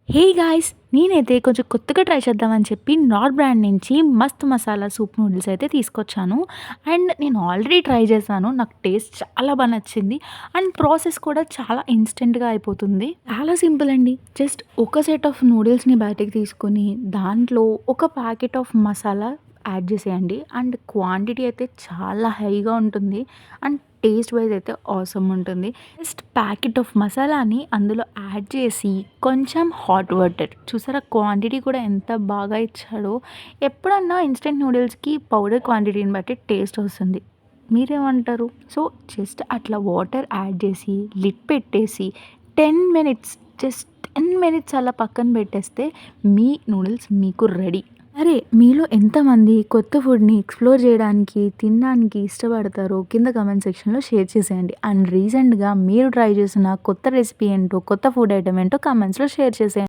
Hey guys! నేనైతే కొంచెం కొత్తగా ట్రై చేద్దామని చెప్పి నార్ బ్రాండ్ నుంచి మస్త్ మసాలా సూప్ నూడిల్స్ అయితే తీసుకొచ్చాను. అండ్ నేను ఆల్రెడీ ట్రై చేశాను. నాకు టేస్ట్ చాలా బా నచ్చింది. అండ్ ప్రాసెస్ కూడా చాలా ఇన్‌స్టంట్‌గా అయిపోతుంది. చాలా సింపుల్ అండి. జస్ట్ ఒక సెట్ ఆఫ్ నూడిల్స్‌ని బయటకి తీసుకొని దాంట్లో ఒక ప్యాకెట్ ఆఫ్ మసాలా యాడ్ చేసేయండి. అండ్ క్వాంటిటీ అయితే చాలా హైగా ఉంటుంది. అండ్ టేస్ట్ వైస్ అయితే ఆసమ్ ఉంటుంది. జస్ట్ ప్యాకెట్ ఆఫ్ మసాలాని అందులో యాడ్ చేసి కొంచెం హాట్ వాటర్ చూసారా క్వాంటిటీ కూడా ఎంత బాగా ఇచ్చాడో. ఎప్పుడన్నా ఇన్స్టెంట్ నూడిల్స్‌కి పౌడర్ క్వాంటిటీని బట్టి టేస్ట్ వస్తుంది. మీరేమంటారు? సో, జస్ట్ అట్లా వాటర్ యాడ్ చేసి లిడ్ పెట్టేసి 10 మినిట్స్ జస్ట్ 10 మినిట్స్ అలా పక్కన పెట్టేస్తే మీ నూడిల్స్ మీకు రెడీ. అరే! మీలో ఎంతమంది కొత్త ఫుడ్‌ని ఎక్స్‌ప్లోర్ చేయడానికి, తినడానికి ఇష్టపడతారో కింద కామెంట్ సెక్షన్‌లో షేర్ చేసేయండి. అండ్ రీసెంట్‌గా మీరు ట్రై చేసిన కొత్త రెసిపీ ఏంటో, కొత్త ఫుడ్ ఐటెమ్ ఏంటో కామెంట్స్‌లో షేర్ చేసేయండి.